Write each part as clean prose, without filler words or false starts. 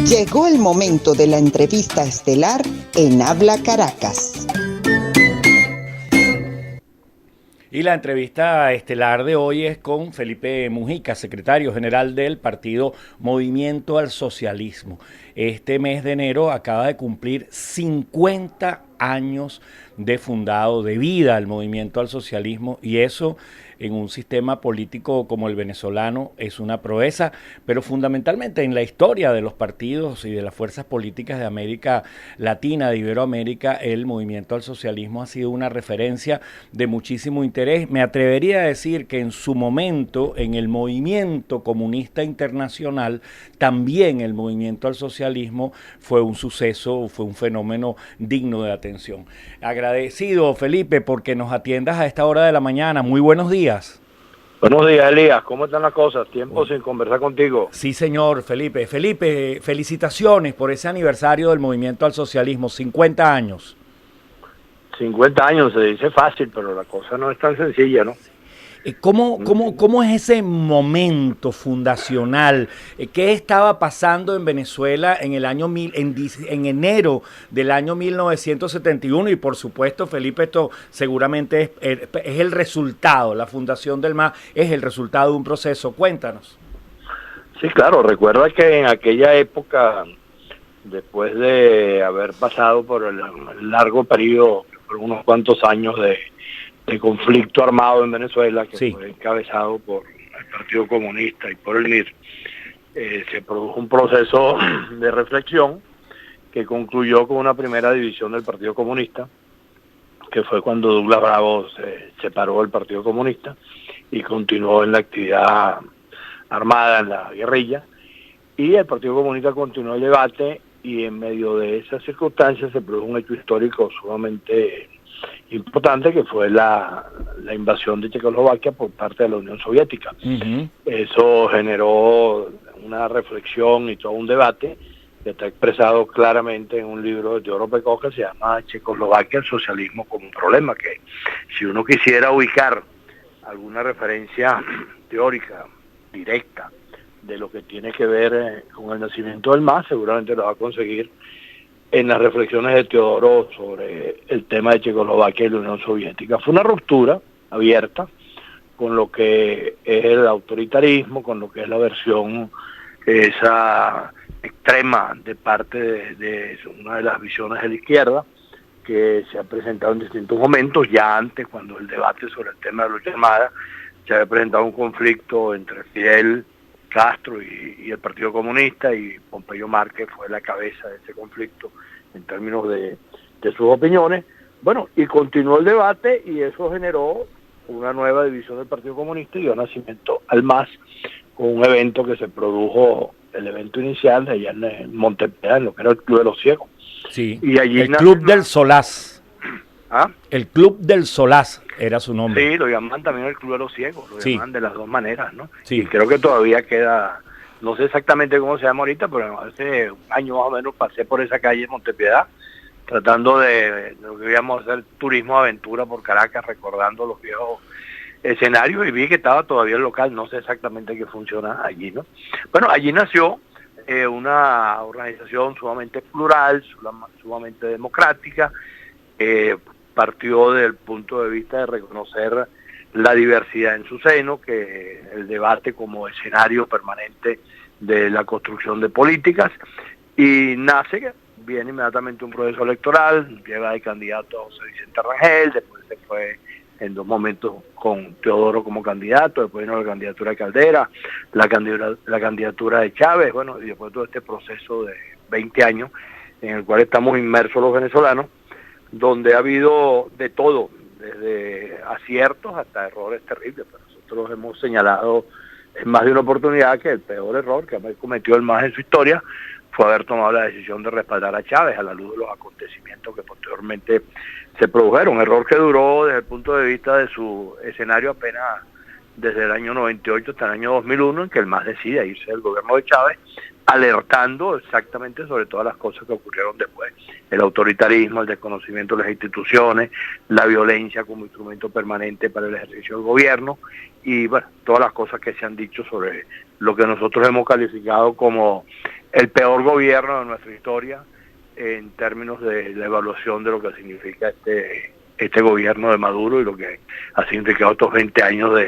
Llegó el momento de la entrevista estelar en Habla Caracas. Y la entrevista estelar de hoy es con Felipe Mujica, secretario general del partido Movimiento al Socialismo. Este mes de enero acaba de cumplir 50 años de fundado, de vida al Movimiento al Socialismo, y eso en un sistema político como el venezolano es una proeza, pero fundamentalmente en la historia de los partidos y de las fuerzas políticas de América Latina, de Iberoamérica, el Movimiento al Socialismo ha sido una referencia de muchísimo interés. Me atrevería a decir que en su momento, en el movimiento comunista internacional, también el Movimiento al Socialismo fue un suceso, fue un fenómeno digno de atención. Agradecido, Felipe, porque nos atiendas a esta hora de la mañana. Muy buenos días. Buenos días, Elías. ¿Cómo están las cosas? Tiempo sin conversar contigo. Sí, señor, Felipe. Felipe, felicitaciones por ese aniversario del Movimiento al Socialismo, 50 años. 50 años, se dice fácil, pero la cosa no es tan sencilla, ¿no? ¿Cómo es ese momento fundacional? ¿Qué estaba pasando en Venezuela en el año en enero del año 1971? Y por supuesto, Felipe, esto seguramente es el resultado, la fundación del MAS es el resultado de un proceso. Cuéntanos. Sí, claro, recuerda que en aquella época, después de haber pasado por el largo periodo, por unos cuantos años de conflicto armado en Venezuela, que fue encabezado por el Partido Comunista y por el MIR, se produjo un proceso de reflexión que concluyó con una primera división del Partido Comunista, que fue cuando Douglas Bravo se separó del Partido Comunista y continuó en la actividad armada, en la guerrilla, y el Partido Comunista continuó el debate, y en medio de esas circunstancias se produjo un hecho histórico sumamente importante, que fue la invasión de Checoslovaquia por parte de la Unión Soviética. Eso generó una reflexión y todo un debate que está expresado claramente en un libro de Teodoro Pekov que se llama Checoslovaquia, el socialismo como un problema, que si uno quisiera ubicar alguna referencia teórica directa de lo que tiene que ver con el nacimiento del MAS, seguramente lo va a conseguir en las reflexiones de Teodoro sobre el tema de Checoslovaquia y la Unión Soviética. Fue una ruptura abierta con lo que es el autoritarismo, con lo que es la versión esa extrema de parte de una de las visiones de la izquierda, que se ha presentado en distintos momentos. Ya antes, cuando el debate sobre el tema de la lucha armada, se había presentado un conflicto entre Fidel Castro y el Partido Comunista, y Pompeyo Márquez fue la cabeza de ese conflicto en términos de sus opiniones. Bueno, y continuó el debate, y eso generó una nueva división del Partido Comunista y dio nacimiento al MAS, con un evento que se produjo, el evento inicial allá en Montepiedad, en lo que era el Club de los Ciegos. Sí, y allí el Club del Solás. ¿Ah? El Club del Solás era su nombre. Sí, lo llaman también el Club de los Ciegos, lo llaman de las dos maneras, ¿no? Sí. Y creo que todavía queda, no sé exactamente cómo se llama ahorita, pero hace un año más o menos pasé por esa calle en Montepiedad, tratando de lo que íbamos a hacer, turismo aventura por Caracas, recordando los viejos escenarios, y vi que estaba todavía el local, no sé exactamente qué funciona allí, ¿no? Bueno, allí nació una organización sumamente plural, sumamente democrática, partió del punto de vista de reconocer la diversidad en su seno, que el debate como escenario permanente de la construcción de políticas, y viene inmediatamente un proceso electoral, llega de candidato a José Vicente Rangel, después se fue en dos momentos con Teodoro como candidato, después vino la candidatura de Caldera, la candidatura de Chávez, bueno, y después todo este proceso de 20 años en el cual estamos inmersos los venezolanos, donde ha habido de todo, desde aciertos hasta errores terribles. Pero nosotros hemos señalado en más de una oportunidad que el peor error que cometió el MAS en su historia fue haber tomado la decisión de respaldar a Chávez a la luz de los acontecimientos que posteriormente se produjeron. Un error que duró desde el punto de vista de su escenario apenas desde el año 98 hasta el año 2001, en que el MAS decide irse del gobierno de Chávez, alertando exactamente sobre todas las cosas que ocurrieron después: el autoritarismo, el desconocimiento de las instituciones, la violencia como instrumento permanente para el ejercicio del gobierno, y bueno, todas las cosas que se han dicho sobre lo que nosotros hemos calificado como el peor gobierno de nuestra historia en términos de la evaluación de lo que significa este gobierno de Maduro y lo que ha significado estos 20 años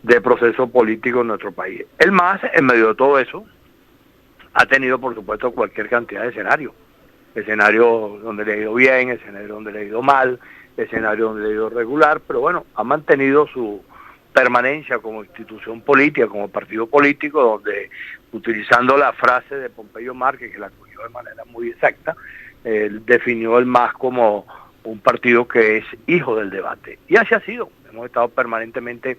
de proceso político en nuestro país. El MAS, en medio de todo eso, ha tenido, por supuesto, cualquier cantidad de escenarios donde le ha ido bien, escenarios donde le ha ido mal, escenarios donde le ha ido regular, pero bueno, ha mantenido su permanencia como institución política, como partido político, donde, utilizando la frase de Pompeyo Márquez, que la cogió de manera muy exacta, definió el MAS como un partido que es hijo del debate. Y así ha sido. Hemos estado permanentemente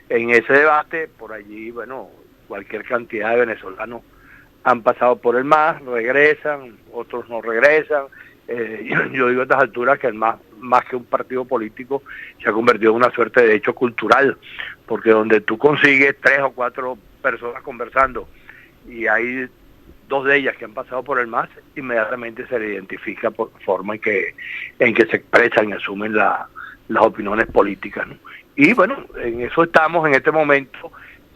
en ese debate. Por allí, bueno, cualquier cantidad de venezolanos han pasado por el MAS, regresan, otros no regresan. Yo digo a estas alturas que el MAS, más que un partido político, se ha convertido en una suerte de hecho cultural, porque donde tú consigues 3 o 4 personas conversando y hay 2 de ellas que han pasado por el MAS, inmediatamente se le identifica por la forma en que se expresan y asumen las opiniones políticas, ¿no? Y bueno, en eso estamos en este momento,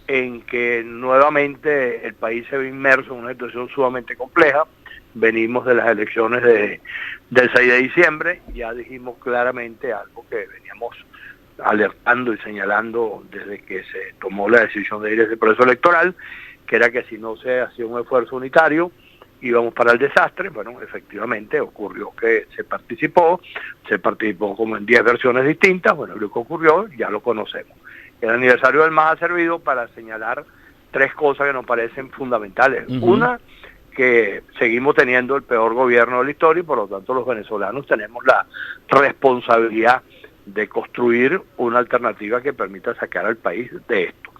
en que nuevamente el país se ve inmerso en una situación sumamente compleja. Venimos de las elecciones del 6 de diciembre, ya dijimos claramente algo que veníamos alertando y señalando desde que se tomó la decisión de ir a ese proceso electoral, que era que si no se hacía un esfuerzo unitario, íbamos para el desastre. Bueno, efectivamente ocurrió que se participó como en 10 versiones distintas. Bueno, lo que ocurrió ya lo conocemos. El aniversario del MAS ha servido para señalar 3 cosas que nos parecen fundamentales. Una, que seguimos teniendo el peor gobierno de la historia y por lo tanto los venezolanos tenemos la responsabilidad de construir una alternativa que permita sacar al país de esto.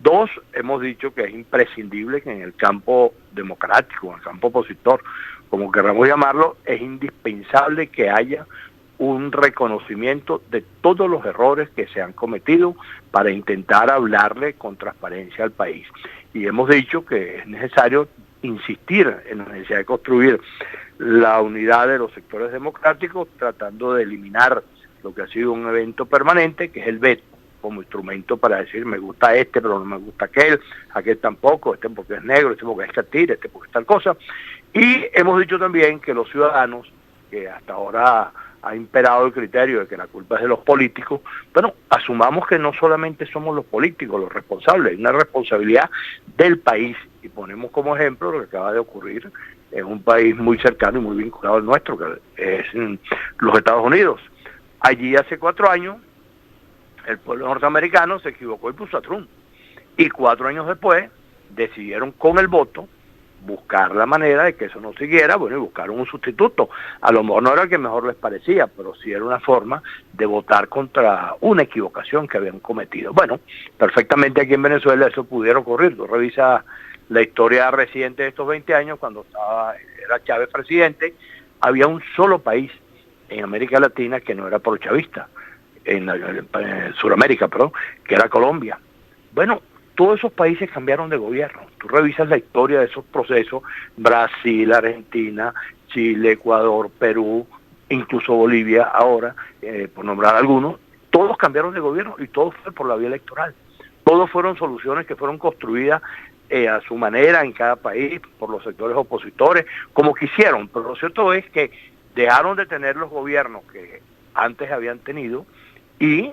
2, hemos dicho que es imprescindible que en el campo democrático, en el campo opositor, como queramos llamarlo, es indispensable que haya un reconocimiento de todos los errores que se han cometido para intentar hablarle con transparencia al país. Y hemos dicho que es necesario insistir en la necesidad de construir la unidad de los sectores democráticos, tratando de eliminar lo que ha sido un evento permanente, que es el veto, como instrumento para decir me gusta pero no me gusta aquel tampoco, porque es negro, porque es catira, porque es tal cosa. Y hemos dicho también que los ciudadanos, que hasta ahora ha imperado el criterio de que la culpa es de los políticos, bueno, asumamos que no solamente somos los políticos los responsables, hay una responsabilidad del país, y ponemos como ejemplo lo que acaba de ocurrir en un país muy cercano y muy vinculado al nuestro, que es los Estados Unidos. Allí hace 4 años, el pueblo norteamericano se equivocó y puso a Trump. Y 4 años después, decidieron con el voto buscar la manera de que eso no siguiera, bueno, y buscaron un sustituto. A lo mejor no era el que mejor les parecía, pero sí era una forma de votar contra una equivocación que habían cometido. Bueno, perfectamente aquí en Venezuela eso pudiera ocurrir. Tú revisas la historia reciente de estos 20 años, cuando era Chávez presidente, había un solo país en América Latina que no era prochavista, en Sudamérica, perdón, que era Colombia. Bueno, todos esos países cambiaron de gobierno. Tú revisas la historia de esos procesos, Brasil, Argentina, Chile, Ecuador, Perú, incluso Bolivia ahora, por nombrar algunos, todos cambiaron de gobierno y todo fue por la vía electoral. Todos fueron soluciones que fueron construidas a su manera en cada país, por los sectores opositores, como quisieron. Pero lo cierto es que dejaron de tener los gobiernos que antes habían tenido y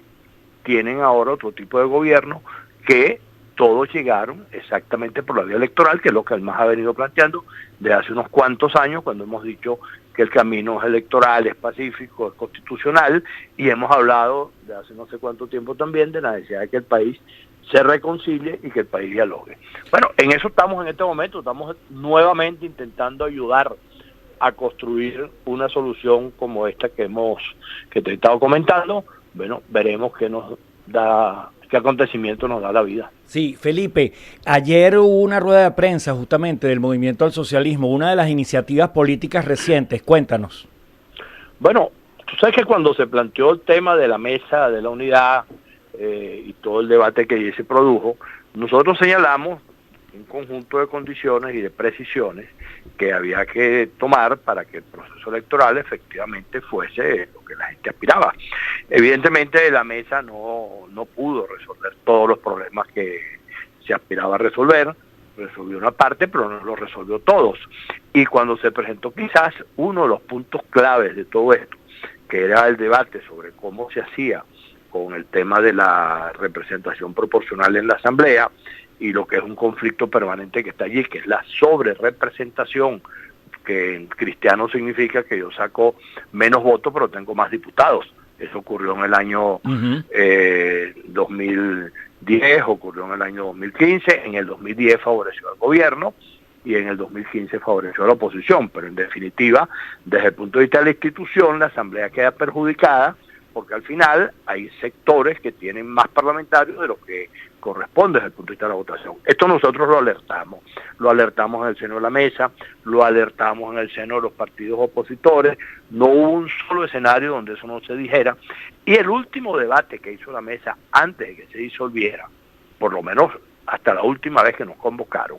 tienen ahora otro tipo de gobierno que todos llegaron exactamente por la vía electoral, que es lo que el MAS ha venido planteando desde hace unos cuantos años, cuando hemos dicho que el camino es electoral, es pacífico, es constitucional, y hemos hablado de hace no sé cuánto tiempo también de la necesidad de que el país se reconcilie y que el país dialogue. Bueno, en eso estamos en este momento, estamos nuevamente intentando ayudar a construir una solución como esta que te he estado comentando. Bueno, veremos qué acontecimiento nos da la vida. Sí, Felipe, ayer hubo una rueda de prensa justamente del Movimiento al Socialismo, una de las iniciativas políticas recientes. Cuéntanos. Bueno, tú sabes que cuando se planteó el tema de la mesa de la unidad y todo el debate que allí se produjo, nosotros señalamos un conjunto de condiciones y de precisiones que había que tomar para que el proceso electoral efectivamente fuese lo que la gente aspiraba. Evidentemente la mesa no pudo resolver todos los problemas que se aspiraba a resolver. resolvió una parte, pero no lo resolvió todos. Y cuando se presentó quizás uno de los puntos claves de todo esto, que era el debate sobre cómo se hacía con el tema de la representación proporcional en la Asamblea y lo que es un conflicto permanente que está allí, que es la sobrerepresentación, que en cristiano significa que yo saco menos votos pero tengo más diputados. Eso ocurrió en el año 2010, ocurrió en el año 2015, en el 2010 favoreció al gobierno y en el 2015 favoreció a la oposición, pero en definitiva, desde el punto de vista de la institución, la Asamblea queda perjudicada porque al final hay sectores que tienen más parlamentarios de lo que corresponde desde el punto de vista de la votación. Esto nosotros lo alertamos en el seno de la mesa, lo alertamos en el seno de los partidos opositores, no hubo un solo escenario donde eso no se dijera, y el último debate que hizo la mesa antes de que se disolviera, por lo menos hasta la última vez que nos convocaron,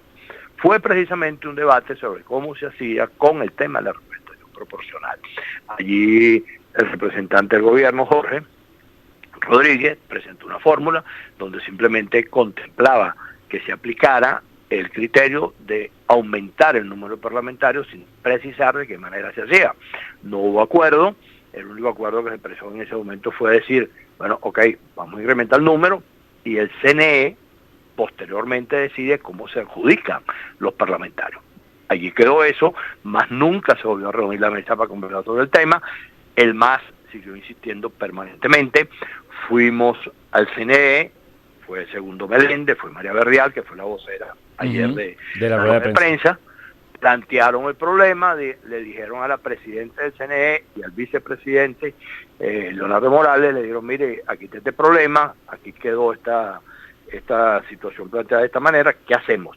fue precisamente un debate sobre cómo se hacía con el tema de la representación proporcional. Allí el representante del gobierno, Jorge Rodríguez, presentó una fórmula donde simplemente contemplaba que se aplicara el criterio de aumentar el número de parlamentarios sin precisar de qué manera se hacía. No hubo acuerdo, el único acuerdo que se expresó en ese momento fue decir, bueno, ok, vamos a incrementar el número, y el CNE posteriormente decide cómo se adjudican los parlamentarios. Allí quedó eso, más nunca se volvió a reunir la mesa para conversar sobre el tema. El MAS siguió insistiendo permanentemente, fuimos al CNE, fue Segundo Meléndez, fue María Berrial, que fue la vocera ayer de la rueda de prensa, plantearon el problema, le dijeron a la presidenta del CNE y al vicepresidente, Leonardo Morales, le dijeron, mire, aquí está este problema, aquí quedó esta situación planteada de esta manera, ¿qué hacemos?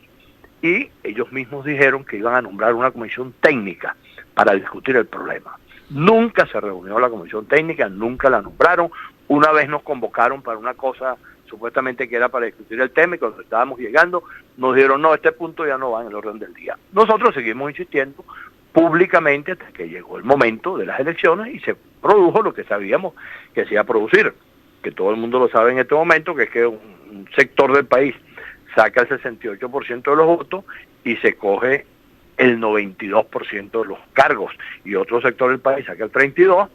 Y ellos mismos dijeron que iban a nombrar una comisión técnica para discutir el problema. Nunca se reunió la comisión técnica, nunca la nombraron. Una vez nos convocaron para una cosa supuestamente que era para discutir el tema, y cuando estábamos llegando nos dijeron, no, este punto ya no va en el orden del día. Nosotros seguimos insistiendo públicamente hasta que llegó el momento de las elecciones y se produjo lo que sabíamos que se iba a producir, que todo el mundo lo sabe en este momento, que es que un sector del país saca el 68% de los votos y se coge el 92% de los cargos, y otro sector del país saca el 32%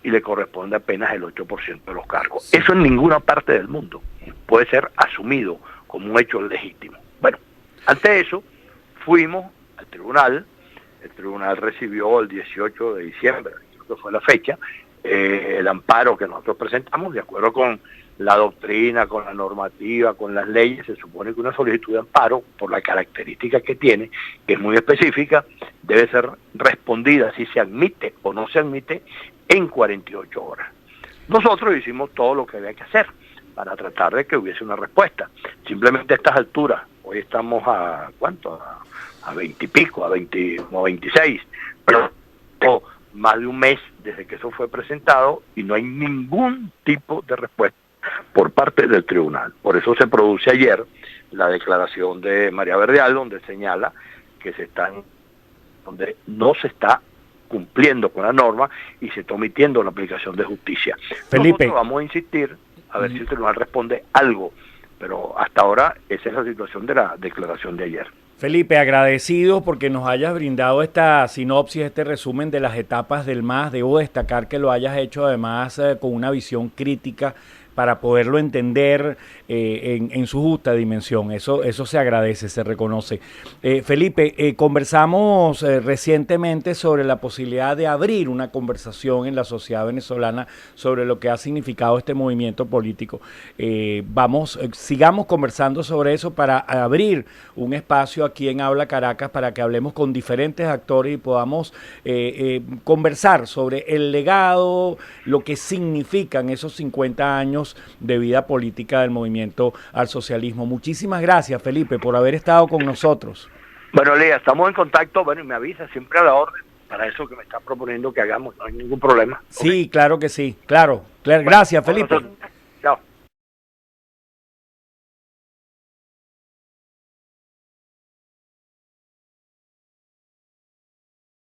y le corresponde apenas el 8% de los cargos. Sí. Eso en ninguna parte del mundo puede ser asumido como un hecho legítimo. Bueno, ante eso fuimos al tribunal, el tribunal recibió el 18 de diciembre, creo que fue la fecha, el amparo que nosotros presentamos, de acuerdo con la doctrina, con la normativa, con las leyes. Se supone que una solicitud de amparo, por la característica que tiene, que es muy específica, debe ser respondida si se admite o no se admite en 48 horas. Nosotros hicimos todo lo que había que hacer para tratar de que hubiese una respuesta. Simplemente a estas alturas, hoy estamos a ¿cuánto? A 20 y pico, a 20 o 26, pero más de un mes desde que eso fue presentado y no hay ningún tipo de respuesta por parte del tribunal. Por eso se produce ayer la declaración de María Verdeal, donde señala que donde no se está cumpliendo con la norma y se está omitiendo la aplicación de justicia. Felipe, nosotros vamos a insistir a ver si el tribunal responde algo, pero hasta ahora esa es la situación de la declaración de ayer. Felipe, agradecido porque nos hayas brindado esta sinopsis, este resumen de las etapas del MAS. Debo destacar que lo hayas hecho además con una visión crítica para poderlo entender en su justa dimensión. Eso se agradece, se reconoce. Felipe, conversamos recientemente sobre la posibilidad de abrir una conversación en la sociedad venezolana sobre lo que ha significado este movimiento político. Sigamos conversando sobre eso para abrir un espacio aquí en Habla Caracas para que hablemos con diferentes actores y podamos conversar sobre el legado, lo que significan esos 50 años de vida política del movimiento al socialismo. Muchísimas gracias, Felipe, por haber estado con nosotros. Bueno, Lea, estamos en contacto, bueno, y me avisa siempre a la orden para eso que me está proponiendo que hagamos, no hay ningún problema. Sí, ¿okay? Claro que sí, claro. Gracias, Felipe.